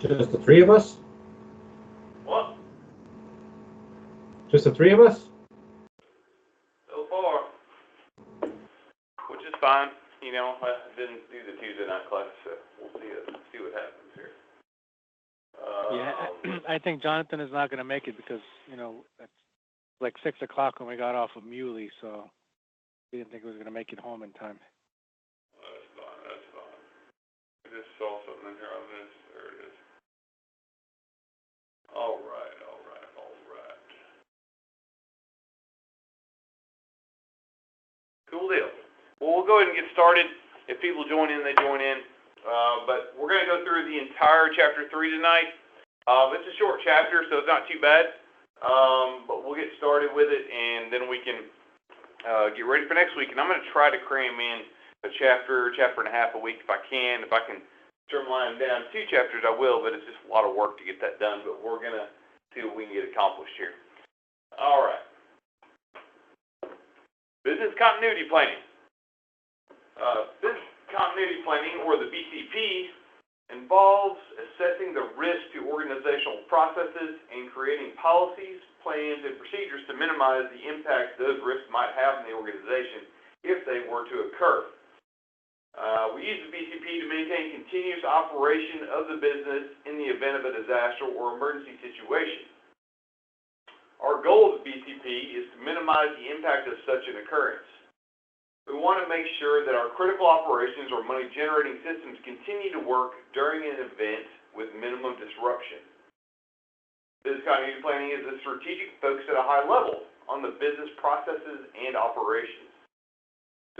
Just the three of us? What? Just the three of us? So far. Which is fine. You know, I didn't do the Tuesday night class, so we'll see what happens here. I think Jonathan is not going to make it because, you know, it's like 6 o'clock when we got off of Muley, so he didn't think he was going to make it home in time. That's fine. I just saw something in here on this. There it is. All right. Cool deal. Well, we'll go ahead and get started. If people join in, they join in. But we're going to go through the entire chapter 3 tonight. It's a short chapter, so it's not too bad. But we'll get started with it, and then we can get ready for next week. And I'm going to try to cram in a chapter and a half a week if I can. If I can streamline down 2 chapters, I will, but it's just a lot of work to get that done. But we're going to see what we can get accomplished here. All right. Business continuity planning. Business continuity planning, or the BCP, involves assessing the risk to organizational processes and creating policies, plans, and procedures to minimize the impact those risks might have in the organization if they were to occur. We use the BCP to maintain continuous operation of the business in the event of a disaster or emergency situation. Our goal of the BCP is to minimize the impact of such an occurrence. We want to make sure that our critical operations or money-generating systems continue to work during an event with minimum disruption. Business continuity planning is a strategic focus at a high level on the business processes and operations.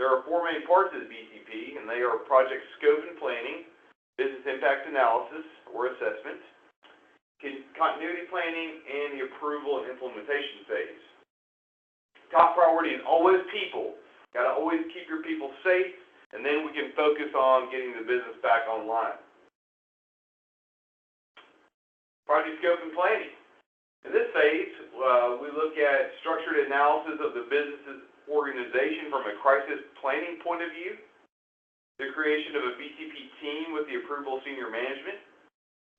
There are 4 main parts of the BCP, and they are project scope and planning, business impact analysis or assessment, continuity planning, and the approval and implementation phase. Top priority is always people. Got to always keep your people safe, and then we can focus on getting the business back online. Project scope and planning. In this phase, we look at structured analysis of the business's organization from a crisis planning point of view, the creation of a BCP team with the approval of senior management,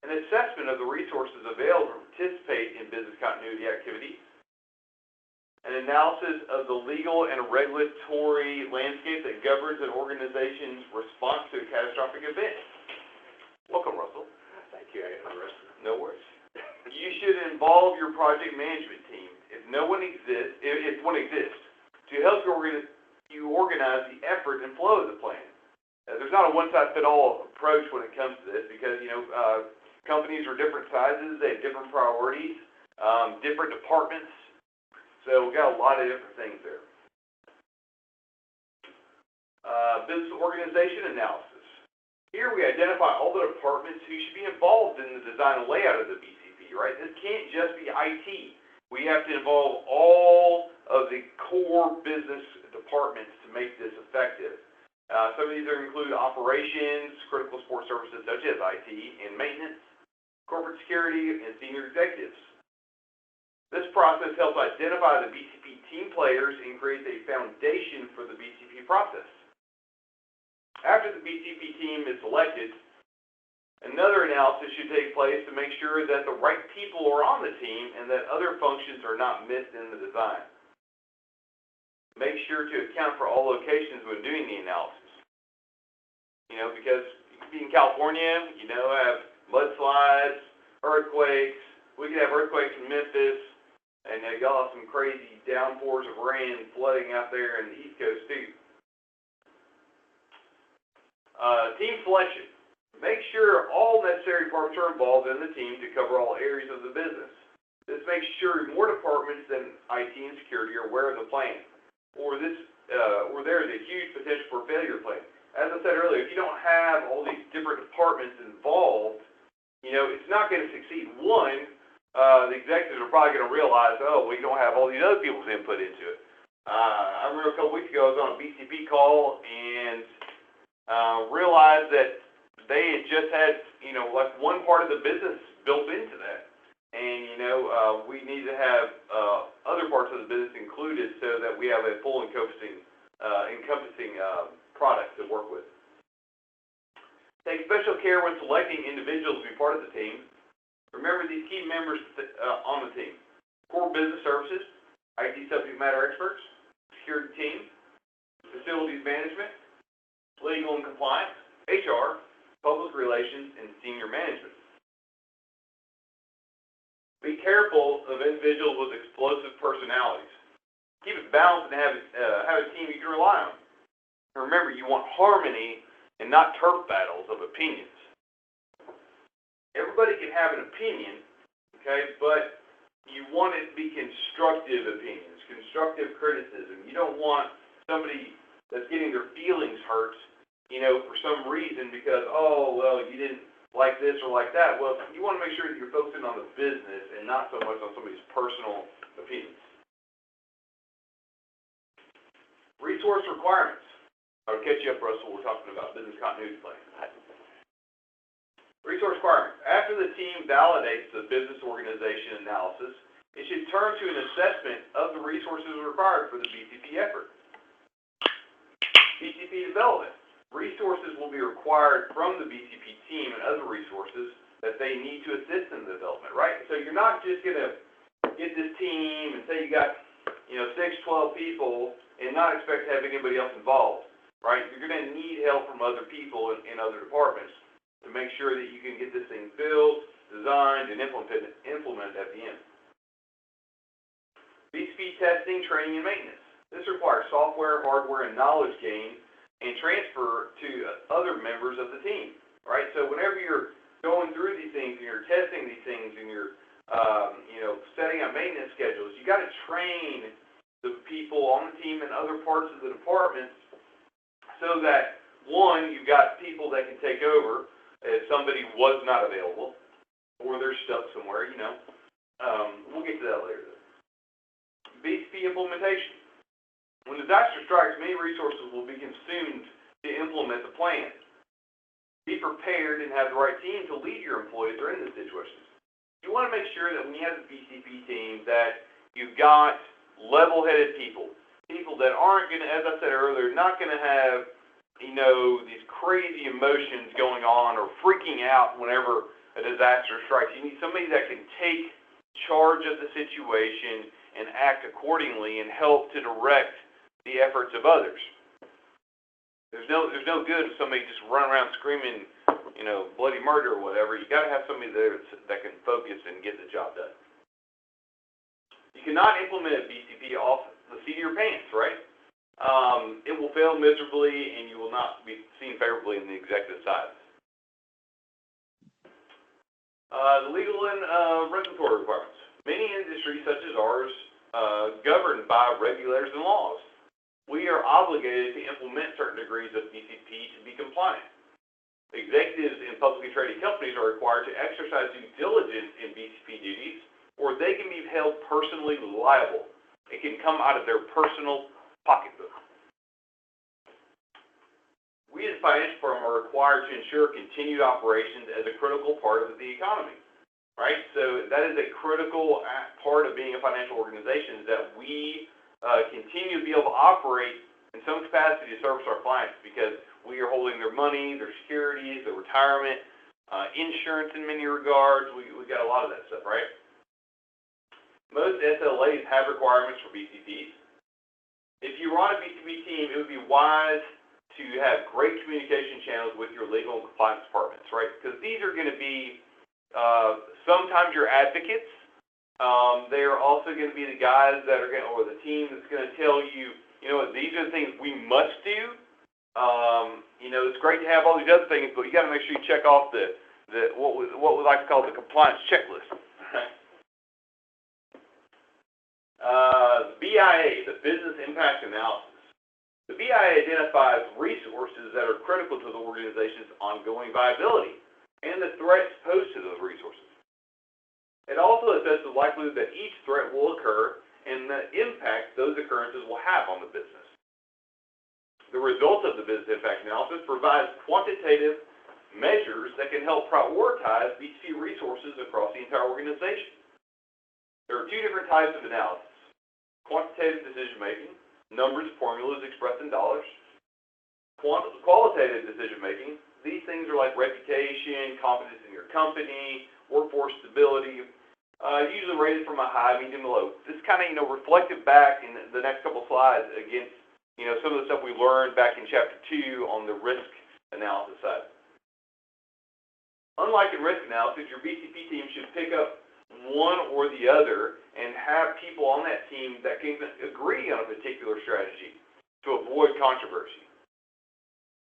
an assessment of the resources available to participate in business continuity activities, an analysis of the legal and regulatory landscape that governs an organization's response to a catastrophic event. Welcome, Russell. Thank you. I got the rest of it. No worries. You should involve your project management team, if one exists, to help you organize the effort and flow of the plan. There's not a one-size-fits-all approach when it comes to this because, companies are different sizes, they have different priorities, different departments. So we've got a lot of different things there. Business organization analysis. Here we identify all the departments who should be involved in the design and layout of the BCP, right? This can't just be IT. We have to involve all of the core business departments to make this effective. Some of these include operations, critical support services such as IT and maintenance, corporate security, and senior executives. This process helps identify the BCP team players and creates a foundation for the BCP process. After the BCP team is selected, another analysis should take place to make sure that the right people are on the team and that other functions are not missed in the design. Make sure to account for all locations when doing the analysis. Because you can be in California, have mudslides, earthquakes. We could have earthquakes in Memphis, and y'all have some crazy downpours of rain and flooding out there in the East Coast too. Team selection. Make sure all necessary departments are involved in the team to cover all areas of the business. This makes sure more departments than IT and security are aware of the plan, or there is a huge potential for failure plan. As I said earlier, if you don't have all these different departments involved, it's not going to succeed. One, the executives are probably going to realize, we don't have all these other people's input into it. I remember a couple weeks ago I was on a BCP call and realized that they had just had, one part of the business built into that. And, we need to have other parts of the business included so that we have a full encompassing product to work with. Take special care when selecting individuals to be part of the team. Remember these key members on the team: core business services, IT subject matter experts, security team, facilities management, legal and compliance, HR, public relations, and senior management. Be careful of individuals with explosive personalities. Keep it balanced and have a team you can rely on. And remember, you want harmony and not turf battles of opinions. Everybody can have an opinion, okay, but you want it to be constructive opinions, constructive criticism. You don't want somebody that's getting their feelings hurt, for some reason because, oh, well, you didn't like this or like that. Well, you want to make sure that you're focusing on the business and not so much on somebody's personal opinions. Resource requirements. I'll catch you up, Russell. We're talking about business continuity plan. Resource requirements. After the team validates the business organization analysis, it should turn to an assessment of the resources required for the BCP effort. BCP development. Resources will be required from the BCP team and other resources that they need to assist in the development, right? So you're not just going to get this team and say you got, 6, 12 people and not expect to have anybody else involved, right? You're going to need help from other people in other departments to make sure that you can get this thing built, designed, and implemented at the end. BCP testing, training, and maintenance. This requires software, hardware, and knowledge gain and transfer to other members of the team, right? So whenever you're going through these things and you're testing these things and you're, setting up maintenance schedules, you got to train the people on the team and other parts of the department so that, one, you've got people that can take over if somebody was not available or they're stuck somewhere, We'll get to that later. BCP implementation. When disaster strikes, many resources will be consumed to implement the plan. Be prepared and have the right team to lead your employees during this situation. You want to make sure that when you have the BCP team that you've got level-headed people that aren't going to, as I said earlier, not going to have, these crazy emotions going on or freaking out whenever a disaster strikes. You need somebody that can take charge of the situation and act accordingly and help to direct the efforts of others. There's no good if somebody just run around screaming, bloody murder or whatever. You got to have somebody there that can focus and get the job done. You cannot implement a BCP off the seat of your pants, right? It will fail miserably, and you will not be seen favorably in the executive side. The legal and regulatory requirements. Many industries, such as ours, governed by regulators and laws. We are obligated to implement certain degrees of BCP to be compliant. Executives in publicly traded companies are required to exercise due diligence in BCP duties, or they can be held personally liable. It can come out of their personal pocketbook. We as a financial firm are required to ensure continued operations as a critical part of the economy, right? So that is a critical part of being a financial organization, is that we continue to be able to operate in some capacity to service our clients because we are holding their money, their securities, their retirement, insurance in many regards. We got a lot of that stuff, right? Most SLAs have requirements for BCPs. If you run a BCP team, it would be wise to have great communication channels with your legal and compliance departments, right? Because these are going to be sometimes your advocates. They are also going to be the guys that are going to, or the team that's going to tell you, these are the things we must do. It's great to have all these other things, but you got to make sure you check off what we like to call the compliance checklist. The BIA, the Business Impact Analysis. The BIA identifies resources that are critical to the organization's ongoing viability and the threats posed to those resources. It also assesses the likelihood that each threat will occur and the impact those occurrences will have on the business. The results of the business impact analysis provides quantitative measures that can help prioritize BCP resources across the entire organization. There are two different types of analysis: quantitative decision-making, numbers, formulas expressed in dollars; qualitative decision-making, these things are like reputation, confidence in your company, workforce stability, usually rated from a high, medium, to low. This kind of, reflected back in the next couple slides against, some of the stuff we learned back in Chapter 2 on the risk analysis side. Unlike in risk analysis, your BCP team should pick up one or the other and have people on that team that can agree on a particular strategy to avoid controversy.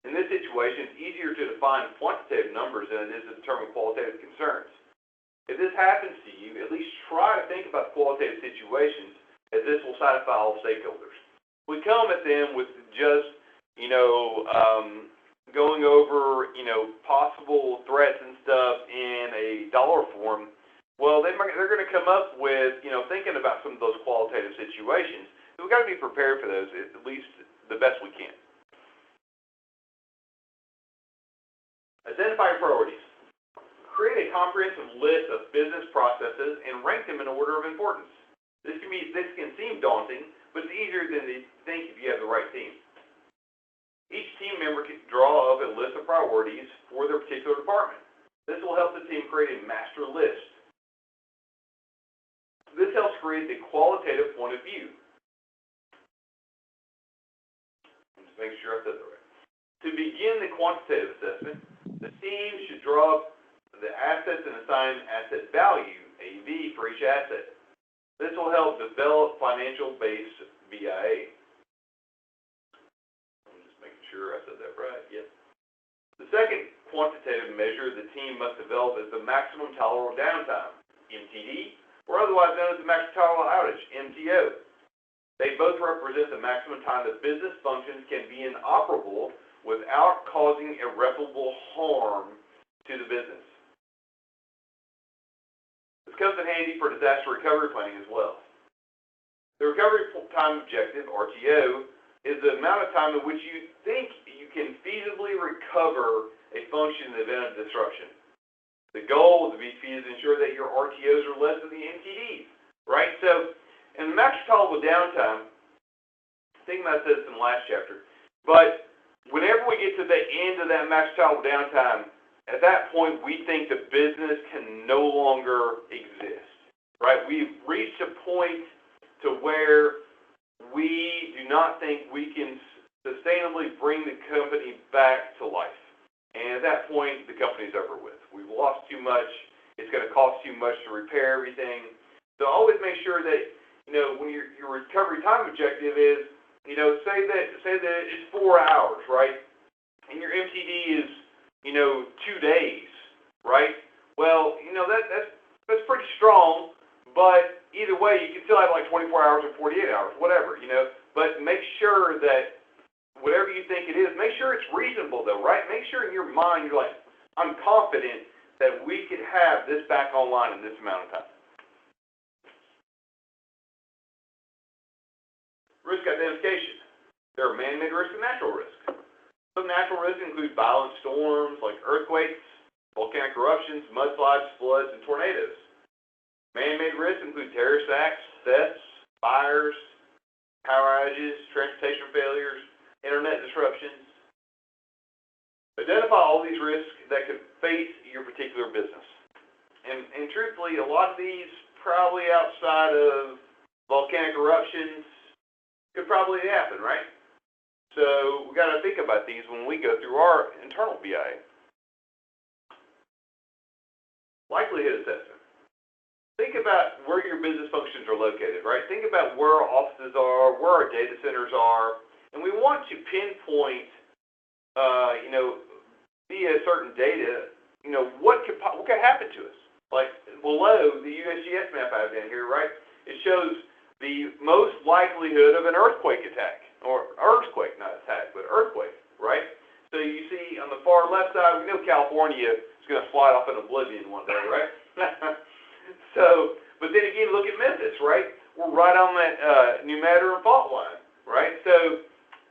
In this situation, it's easier to define quantitative numbers than it is to determine qualitative concerns. If this happens to you, at least try to think about qualitative situations, as this will satisfy all stakeholders. We come at them with just, going over, possible threats and stuff in a dollar form. Well, they're going to come up with, thinking about some of those qualitative situations. So we've got to be prepared for those, at least the best we can. Identify your priorities. Create a comprehensive list of business processes and rank them in order of importance. This can seem daunting, but it's easier than you think if you have the right team. Each team member can draw up a list of priorities for their particular department. This will help the team create a master list. This helps create the qualitative point of view. Just make sure I said that right. To begin the quantitative assessment, the team should draw up the assets and assign asset value, AV, for each asset. This will help develop financial-based BIA. I'm just making sure I said that right. Yep. The second quantitative measure the team must develop is the maximum tolerable downtime, MTD, or otherwise known as the maximum tolerable outage, MTO. They both represent the maximum time that business functions can be inoperable without causing irreparable harm to the business. This comes in handy for disaster recovery planning as well. The recovery time objective, RTO, is the amount of time in which you think you can feasibly recover a function in the event of disruption. The goal of the BCP is to ensure that your RTOs are less than the MTDs, right? So, in the maximum tolerable downtime, I think I said this in the last chapter, but whenever we get to the end of that maximum tolerable downtime, at that point, we think the business can no longer exist, right? We've reached a point to where we do not think we can sustainably bring the company back to life. And at that point, the company's over with. We've lost too much. It's going to cost too much to repair everything. So always make sure that, when your recovery time objective is, say that it's 4 hours, right? And your MTD is 2 days, right? Well, that's pretty strong, but either way, you can still have like 24 hours or 48 hours, whatever, But make sure that whatever you think it is, make sure it's reasonable though, right? Make sure in your mind you're like, I'm confident that we could have this back online in this amount of time. Risk identification. There are man-made risks and natural risks. Some natural risks include violent storms like earthquakes, volcanic eruptions, mudslides, floods, and tornadoes. Man-made risks include terrorist acts, thefts, fires, power outages, transportation failures, internet disruptions. Identify all these risks that could face your particular business. And truthfully, a lot of these probably outside of volcanic eruptions could probably happen, right? So we got to think about these when we go through our internal BIA. Likelihood assessment. Think about where your business functions are located, right? Think about where our offices are, where our data centers are, and we want to pinpoint, via certain data, what could happen to us. Like below the USGS map I have down here, right? It shows the most likelihood of an earthquake attack, or earthquake, not attack, but earthquake, right? So you see on the far left side, we know California is going to slide off in oblivion one day, right? So, but then again, look at Memphis, right? We're right on that New Madrid fault line, right? So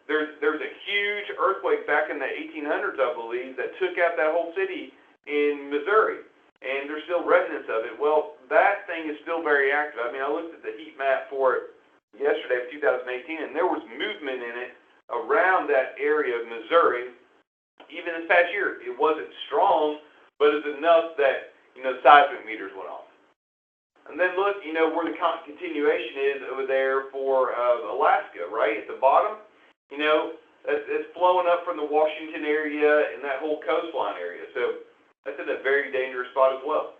there's a huge earthquake back in the 1800s, I believe, that took out that whole city in Missouri, and there's still remnants of it. Well, that thing is still very active. I mean, I looked at the heat map for it yesterday of 2018, and there was movement in it around that area of Missouri even this past year, it wasn't strong, but it's enough that, seismic meters went off. And then look, where the continuation is over there for Alaska, right? At the bottom, it's flowing up from the Washington area and that whole coastline area. So that's in a very dangerous spot as well.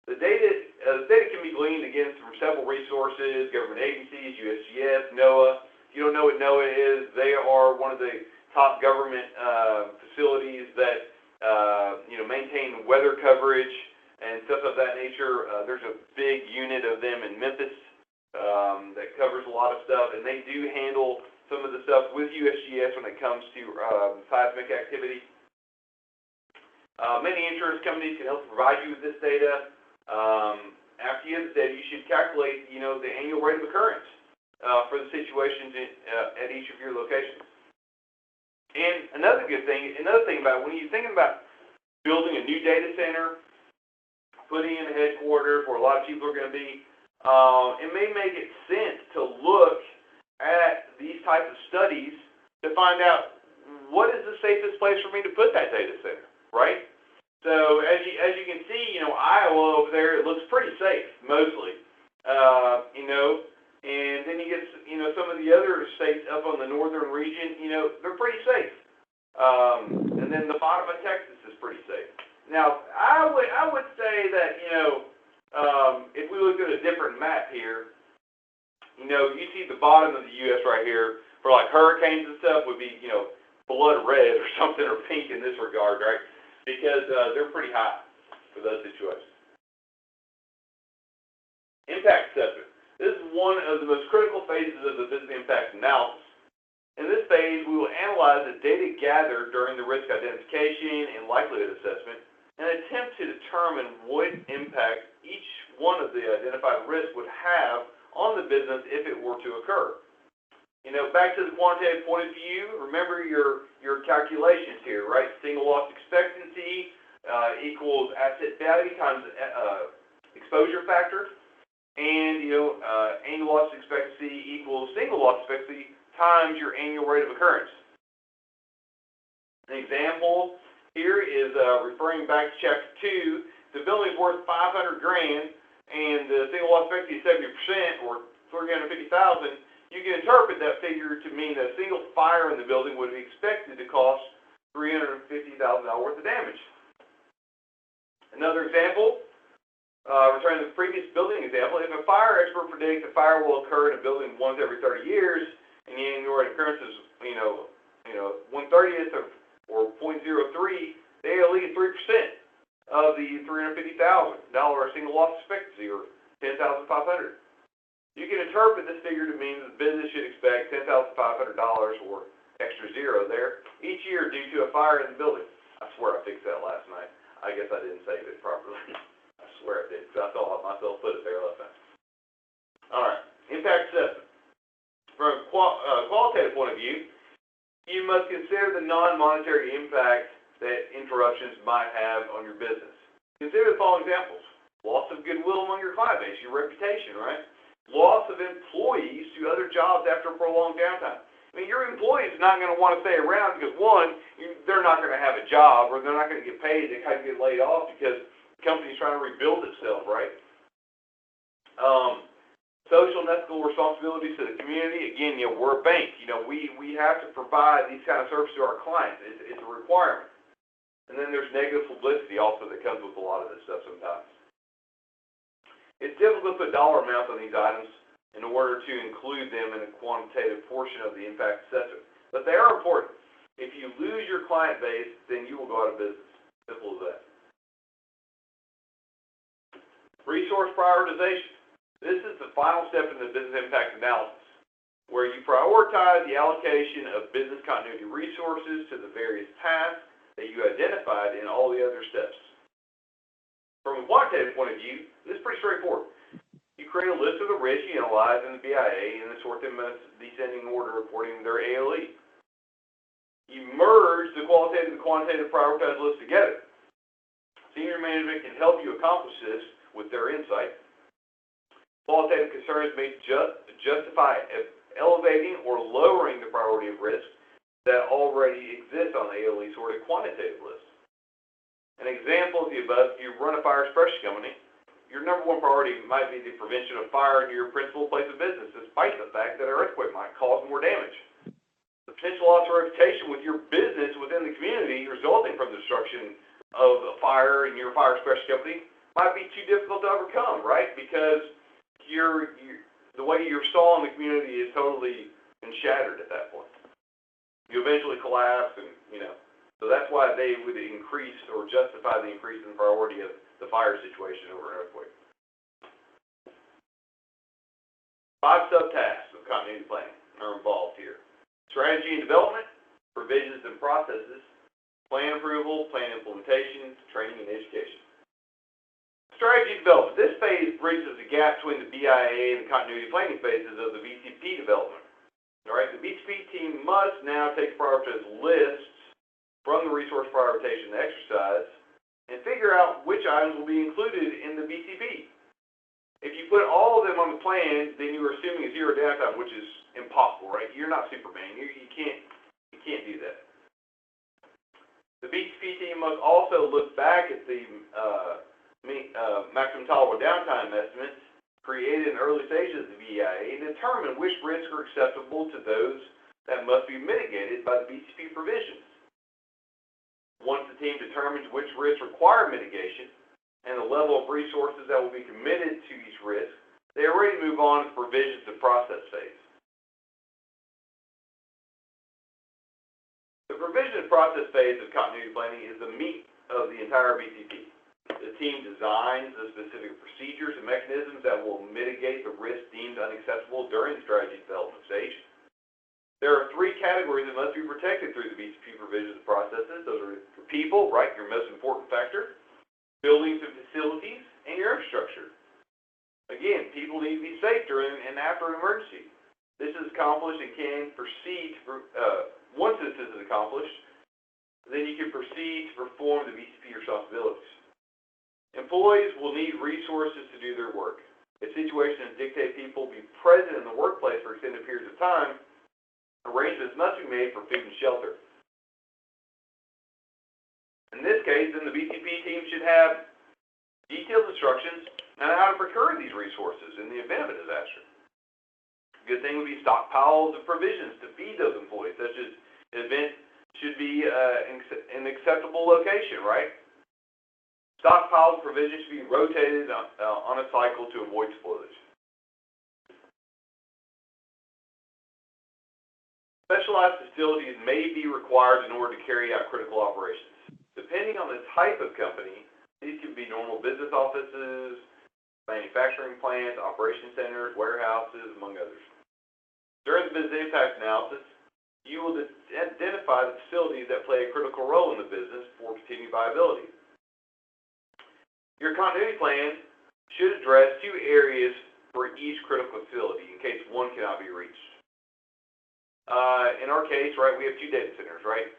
The data can be gleaned again from several resources, government agencies, USGS, NOAA. If you don't know what NOAA is, they are one of the top government facilities that maintain weather coverage and stuff of that nature. There's a big unit of them in Memphis that covers a lot of stuff, and they do handle some of the stuff with USGS when it comes to seismic activity. Many insurance companies can help provide you with this data. After you have this data, you should calculate, the annual rate of occurrence for the situations at each of your locations. And another thing about it, when you're thinking about building a new data center, putting in a headquarters where a lot of people are going to be, it may make it sense to look at these types of studies to find out what is the safest place for me to put that data center, right? So as you can see, Iowa over there, it looks pretty safe, mostly, and then you get, some of the other states up on the northern region, they're pretty safe. And then the bottom of Texas is pretty safe. Now, I would say that, if we look at a different map here, you see the bottom of the U.S. right here, for like hurricanes and stuff would be, blood red or something, or pink in this regard, right? Because they're pretty high for those situations. Impact assessment. This is one of the most critical phases of the business impact analysis. In this phase, we will analyze the data gathered during the risk identification and likelihood assessment and attempt to determine what impact each one of the identified risks would have on the business if it were to occur. Back to the quantitative point of view, remember your calculations here, right? Single loss expectancy equals asset value times exposure factor, and annual loss expectancy equals single loss expectancy times your annual rate of occurrence. An example here is referring back to chapter 2. The building's worth $500,000 and the single loss expectancy is 70% or $350,000. You can interpret that figure to mean that a single fire in the building would be expected to cost $350,000 worth of damage. Another example, returning to the previous building example, if a fire expert predicts a fire will occur in a building once every 30 years, and the annual rate of occurrence is, 1/30th or 0.03, they at least 3% of the $350,000 single loss expectancy, or $10,500. You can interpret this figure to mean that the business should expect $10,500 or extra zero there each year due to a fire in the building. I swear I fixed that last night. I guess I didn't save it properly. I swear I did, because I thought myself put it there last night. All right, impact assessment. From a qualitative point of view, you must consider the non-monetary impact that interruptions might have on your business. Consider the following examples. Loss of goodwill among your client base, your reputation, right? Loss of employees to other jobs after a prolonged downtime. I mean, your employees are not going to want to stay around because, one, they're not going to have a job, or they're not going to get paid. They kind of get laid off because the company's trying to rebuild itself, right? Social and ethical responsibilities to the community. Again, we're a bank. We have to provide these kind of services to our clients. It's a requirement. And then there's negative publicity also that comes with a lot of this stuff sometimes. It's difficult to put dollar amounts on these items in order to include them in a quantitative portion of the impact assessment. But they are important. If you lose your client base, then you will go out of business. Simple as that. Resource prioritization. This is the final step in the business impact analysis, where you prioritize the allocation of business continuity resources to the various tasks that you identified in all the other steps. From a quantitative point of view, this is pretty straightforward. You create a list of the risks you analyze in the BIA and then sort them in descending order according to their ALE. You merge the qualitative and quantitative prioritized lists together. Senior management can help you accomplish this with their insight. Qualitative concerns may justify elevating or lowering the priority of risk, that already exist on the ALE sorted quantitative list. An example of the above, if you run a fire suppression company, your number one priority might be the prevention of fire in your principal place of business, despite the fact that an earthquake might cause more damage. The potential loss of reputation with your business within the community resulting from the destruction of a fire in your fire suppression company might be too difficult to overcome, right? Because the way you're saw in the community is totally shattered at that point. You eventually collapse, and so that's why they would increase or justify the increase in priority of the fire situation over an earthquake. 5 subtasks of continuity planning are involved here: strategy and development, provisions and processes, plan approval, plan implementation, training and education. Strategy development. This phase bridges the gap between the BIA and the continuity planning phases of the BCP development. All right, the BCP team must now take prioritized lists from the resource prioritization exercise and figure out which items will be included in the BCP. If you put all of them on the plan, then you're assuming a zero downtime, which is impossible, right? You're not Superman. You can't do that. The BCP team must also look back at the maximum tolerable downtime estimates created in early stages of the BIA and determine which risks are acceptable to those that must be mitigated by the BCP provisions. Once the team determines which risks require mitigation and the level of resources that will be committed to each risk, they are ready to move on to the provisions and process phase. The provision and process phase of continuity planning is the meat of the entire BCP. The team designs the specific procedures and mechanisms that will mitigate the risk deemed unacceptable during the strategy development stage. There are 3 categories that must be protected through the BCP provisions and processes. Those are your people, right, your most important factor, buildings and facilities, and your infrastructure. Again, people need to be safe during and after an emergency. This is accomplished and can proceed once this is accomplished, then you can proceed to perform the BCP responsibilities. Employees will need resources to do their work. If situations dictate people be present in the workplace for extended periods of time, arrangements must be made for food and shelter. In this case, then the BCP team should have detailed instructions on how to procure these resources in the event of a disaster. A good thing would be stockpiles of provisions to feed those employees, such as an event should be an acceptable location, right? Stockpiles of provisions should be rotated on a cycle to avoid spoilage. Specialized facilities may be required in order to carry out critical operations. Depending on the type of company, these could be normal business offices, manufacturing plants, operation centers, warehouses, among others. During the business impact analysis, you will identify the facilities that play a critical role in the business for continued viability. Your continuity plan should address 2 areas for each critical facility in case one cannot be reached. In our case, right, we have 2 data centers, right?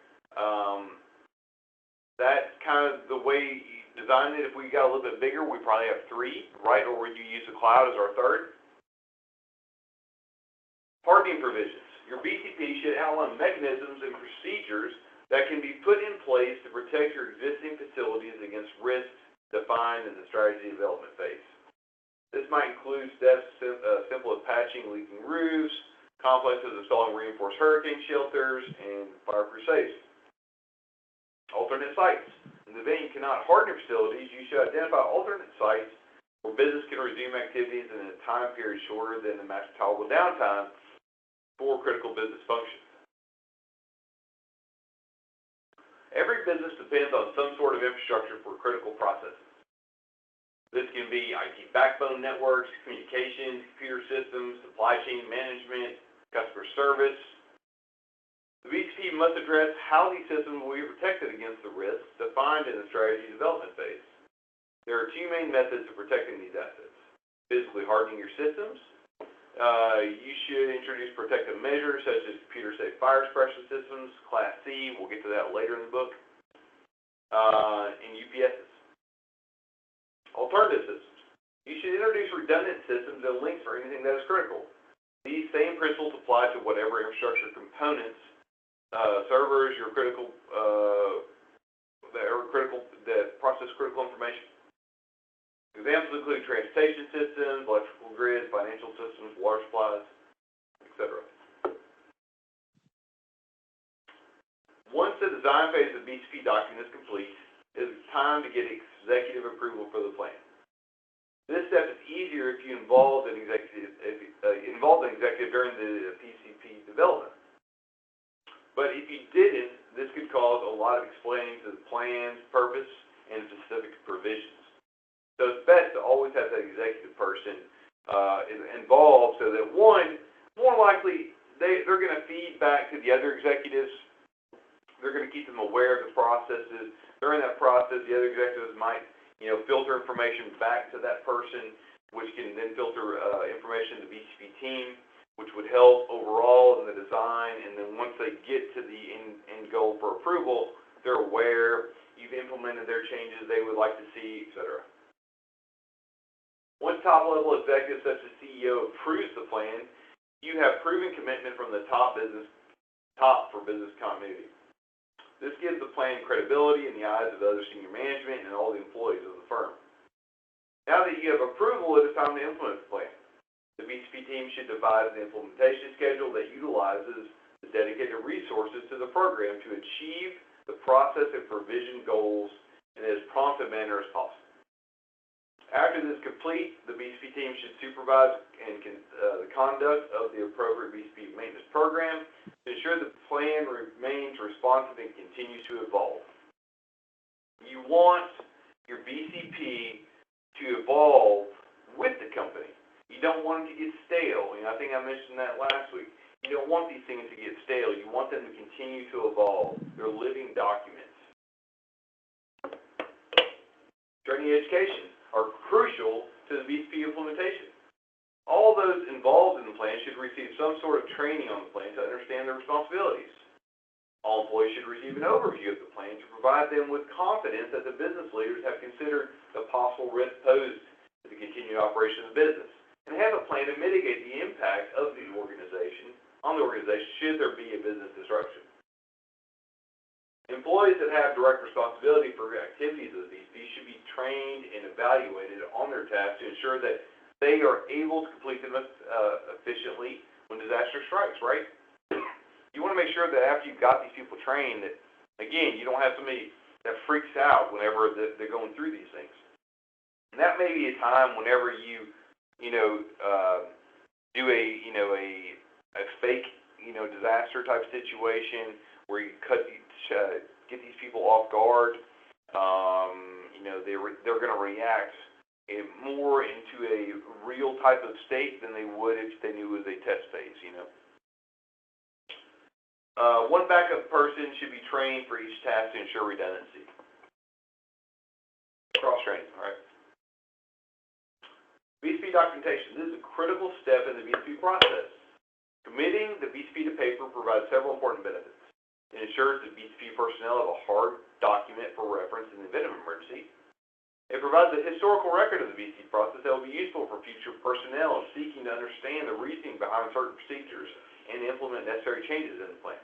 That's kind of the way you design it. If we got a little bit bigger, we probably have 3, right? Or would you use the cloud as our 3rd? Hardening provisions. Your BCP should outline mechanisms and procedures that can be put in place to protect your existing facilities against risks defined in the strategy development phase. This might include steps simple as patching leaking roofs, complexes installing reinforced hurricane shelters, and fireproof safes. Alternate sites. In the event you cannot harden your facilities, you should identify alternate sites where business can resume activities in a time period shorter than the maximum tolerable downtime for critical business functions. Every business depends on some sort of infrastructure for critical processes. This can be IT backbone networks, communications, computer systems, supply chain management, customer service. The BCP must address how these systems will be protected against the risks defined in the strategy development phase. There are 2 main methods of protecting these assets. Physically hardening your systems. You should introduce protective measures such as computer-safe fire suppression systems, Class C, we'll get to that later in the book, and UPSs. Alternative systems. You should introduce redundant systems and links for anything that is critical. These same principles apply to whatever infrastructure components servers, your critical, that process critical information. Examples include transportation systems, electrical grids, financial systems, water supplies, etc. Once the design phase of the BCP document is complete, it is time to get executive approval for the plan. This step is easier if you involve an executive, during the PCP development. But if you didn't, this could cause a lot of explaining to the plan's purpose and specific provisions. So it's best to always have that executive person involved so that, one, more likely they're going to feed back to the other executives. They're going to keep them aware of the processes. During that process, the other executives might, filter information back to that person, which can then filter information to the BCP team, which would help overall in the design. And then once they get to the end goal for approval, they're aware you've implemented their changes they would like to see, etc. Once top-level executives such as CEO approves the plan, you have proven commitment from the top for business continuity. This gives the plan credibility in the eyes of other senior management and all the employees of the firm. Now that you have approval, it is time to implement the plan. The BCP team should devise an implementation schedule that utilizes the dedicated resources to the program to achieve the process and provision goals in as prompt a manner as possible. After this is complete, the BCP team should supervise the conduct of the appropriate BCP maintenance program to ensure the plan remains responsive and continues to evolve. You want your BCP to evolve with the company. You don't want them to get stale. I think I mentioned that last week. You don't want these things to get stale. You want them to continue to evolve. They're living documents. Training and education are crucial to the BCP implementation. All those involved in the plan should receive some sort of training on the plan to understand their responsibilities. All employees should receive an overview of the plan to provide them with confidence that the business leaders have considered the possible risk posed to the continued operation of the business and have a plan to mitigate the impact of the organization on the organization should there be a business disruption. Employees that have direct responsibility for activities of the BCP should be trained and evaluated on their tasks to ensure that they are able to complete them efficiently when disaster strikes, right? You want to make sure that after you've got these people trained that, again, you don't have somebody that freaks out whenever they're going through these things. And that may be a time whenever you do a fake, disaster type situation where you get these people off guard. They're going to react more into a real type of state than they would if they knew it was a test phase. One backup person should be trained for each task to ensure redundancy. Cross-training, all right? BCP documentation. This is a critical step in the BCP process. Committing the BCP to paper provides several important benefits. It ensures that BCP personnel have a hard document for reference in the event of emergency. It provides a historical record of the BCP process that will be useful for future personnel seeking to understand the reasoning behind certain procedures and implement necessary changes in the plan.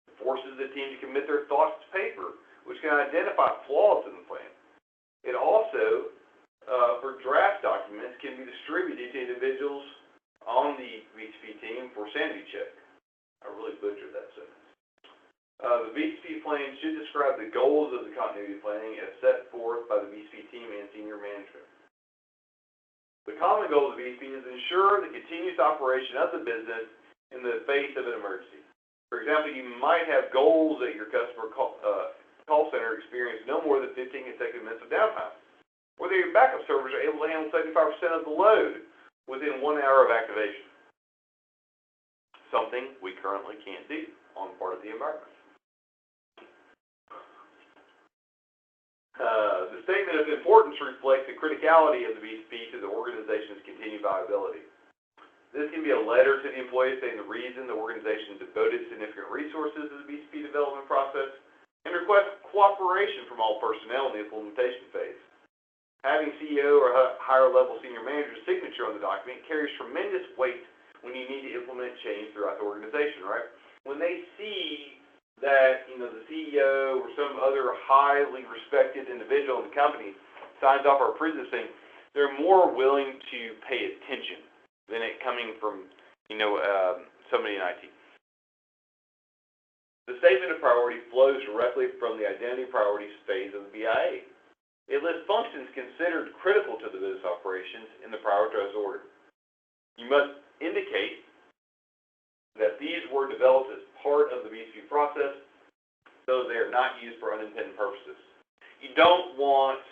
It forces the team to commit their thoughts to paper, which can identify flaws in the plan. It also, for draft documents, can be distributed to individuals on the BCP team for sanity check. I really butchered that sentence. The BCP plan should describe the goals of the continuity planning as set forth by the BCP team and senior management. The common goal of the BCP is to ensure the continuous operation of the business in the face of an emergency. For example, you might have goals that your customer call center experience no more than 15 consecutive minutes of downtime, or that your backup servers are able to handle 75% of the load within 1 hour of activation. Something we currently can't do on part of the environment. The statement of importance reflects the criticality of the BCP to the organization's continued viability. This can be a letter to the employees saying the reason the organization devoted significant resources to the BCP development process and request cooperation from all personnel in the implementation phase. Having CEO or higher level senior manager's signature on the document carries tremendous weight when you need to implement change throughout the organization, right? when they see that, you know, the CEO or some other highly respected individual in the company signs off our prison thing, they're more willing to pay attention than it coming from, you know, somebody in IT. The statement of priority flows directly from the identity priorities phase of the BIA. It lists functions considered critical to the business operations in the prioritized order. You must indicate that these were developed as part of the BCP process, so they are not used for unintended purposes. You don't want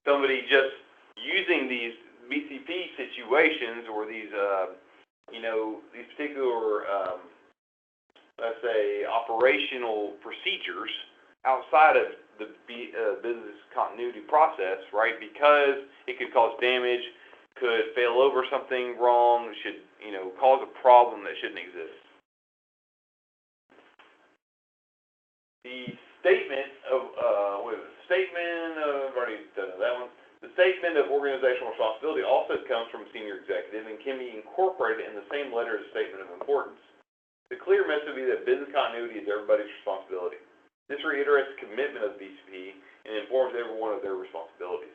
somebody just using these BCP situations or these, you know, these particular, let's say, operational procedures outside of the business continuity process, right? Because it could cause damage, could fail over something wrong, should, you know, cause a problem that shouldn't exist. The statement of, I've already done that one. The statement of organizational responsibility also comes from a senior executive and can be incorporated in the same letter as a statement of importance. The clear message would be that business continuity is everybody's responsibility. This reiterates the commitment of the BCP and informs everyone of their responsibilities.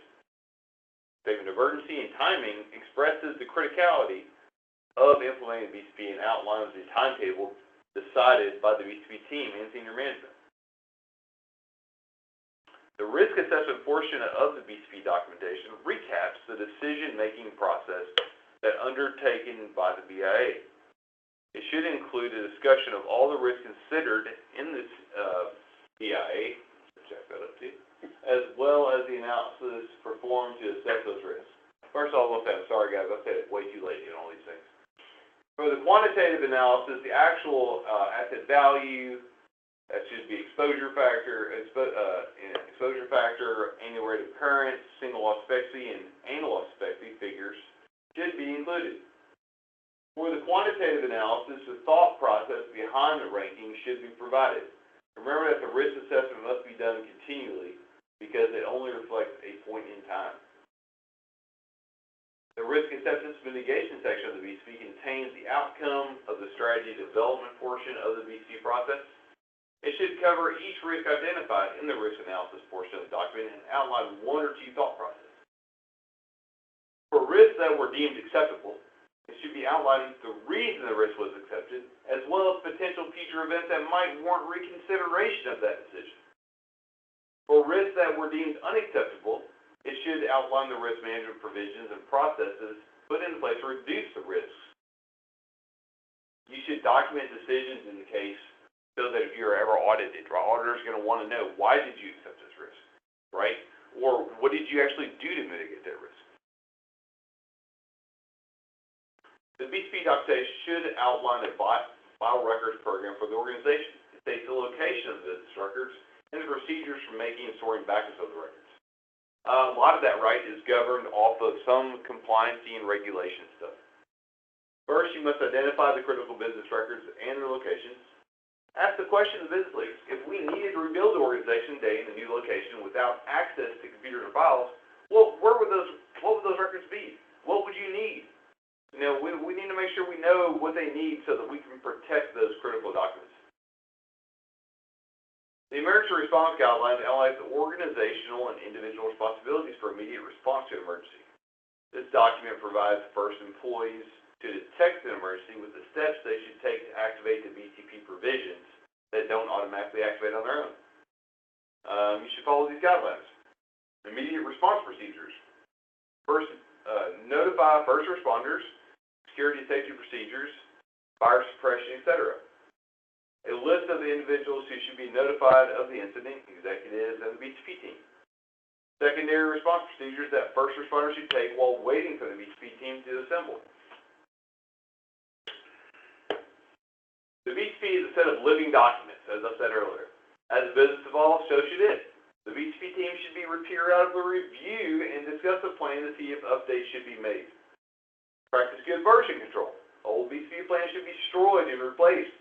Statement of urgency and timing expresses the criticality of implementing BCP and outlines the timetable decided by the BCP team and senior management. The risk assessment portion of the BCP documentation recaps the decision-making process that undertaken by the BIA. It should include a discussion of all the risks considered in this BIA, check that up too, as well as the analysis performed to assess those risks. First of all, I'm sorry guys, I said it way too late in all these things. For the quantitative analysis, the actual asset value, that should be exposure factor, annual rate of occurrence, single loss expectancy, and annual loss expectancy figures should be included. For the quantitative analysis, the thought process behind the ranking should be provided. Remember that the risk assessment must be done continually because it only reflects a point in time. The risk acceptance mitigation section of the BCP contains the outcome of the strategy development portion of the BCP process. It should cover each risk identified in the risk analysis portion of the document and outline one or two thought processes. For risks that were deemed acceptable, it should be outlining the reason the risk was accepted, as well as potential future events that might warrant reconsideration of that decision. For risks that were deemed unacceptable, it should outline the risk management provisions and processes put into place to reduce the risks. You should document decisions in the case so that if you're ever audited, our auditor is going to want to know, why did you accept this risk, right? Or what did you actually do to mitigate that risk? The BCP documentation should outline a file records program for the organization. It states the location of the business records and the procedures for making and storing backups of the records. A lot of that, right, is governed off of some compliancy and regulation stuff. First, you must identify the critical business records and their locations. Ask the question to business leaders. If we needed to rebuild the organization today in the new location without access to computers or files, well, what would those records be? What would you need? You know, we need to make sure we know what they need so that we can protect those critical documents. The emergency response guidelines outlines the organizational and individual responsibilities for immediate response to emergency. This document provides first employees to detect an emergency with the steps they should take to activate the BCP provisions that don't automatically activate on their own. You should follow these guidelines. Immediate response procedures. First, notify first responders, security and safety procedures, fire suppression, etc. A list of the individuals who should be notified of the incident, executives, and the BCP team. Secondary response procedures that first responders should take while waiting for the BCP team to assemble. The BCP is a set of living documents, as I said earlier. As the business evolves, so should it. The BCP team should be periodically review and discuss a plan to see if updates should be made. Practice good version control. Old BCP plans should be destroyed and replaced.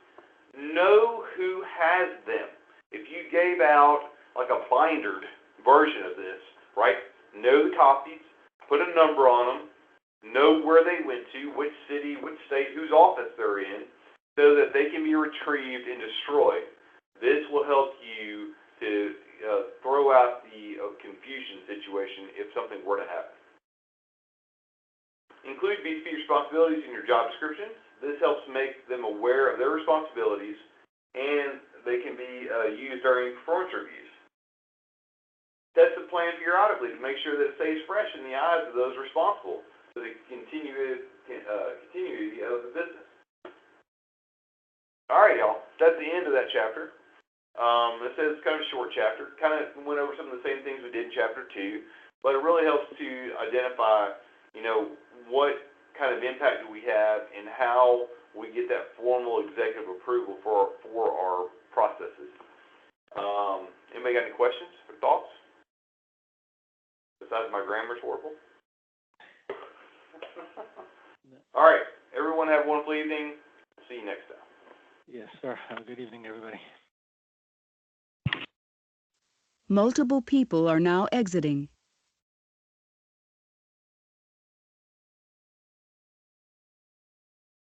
Know who has them. If you gave out like a bindered version of this, right? Know the copies, put a number on them, know where they went to, which city, which state, whose office they're in, so that they can be retrieved and destroyed. This will help you to throw out the confusion situation if something were to happen. Include BCP responsibilities in your job descriptions. This helps make them aware of their responsibilities, and they can be used during performance reviews. Test the plan periodically to make sure that it stays fresh in the eyes of those responsible for the continuity of the business. All right, y'all. That's the end of that chapter. It says it's kind of a short chapter. Kind of went over some of the same things we did in chapter 2, but it really helps to identify, what kind of impact do we have and how we get that formal executive approval for our processes. Anybody got any questions or thoughts? Besides my grammar's horrible. All right. Everyone have a wonderful evening. See you next time. Yes, sir. Have a good evening, everybody. Multiple people are now exiting.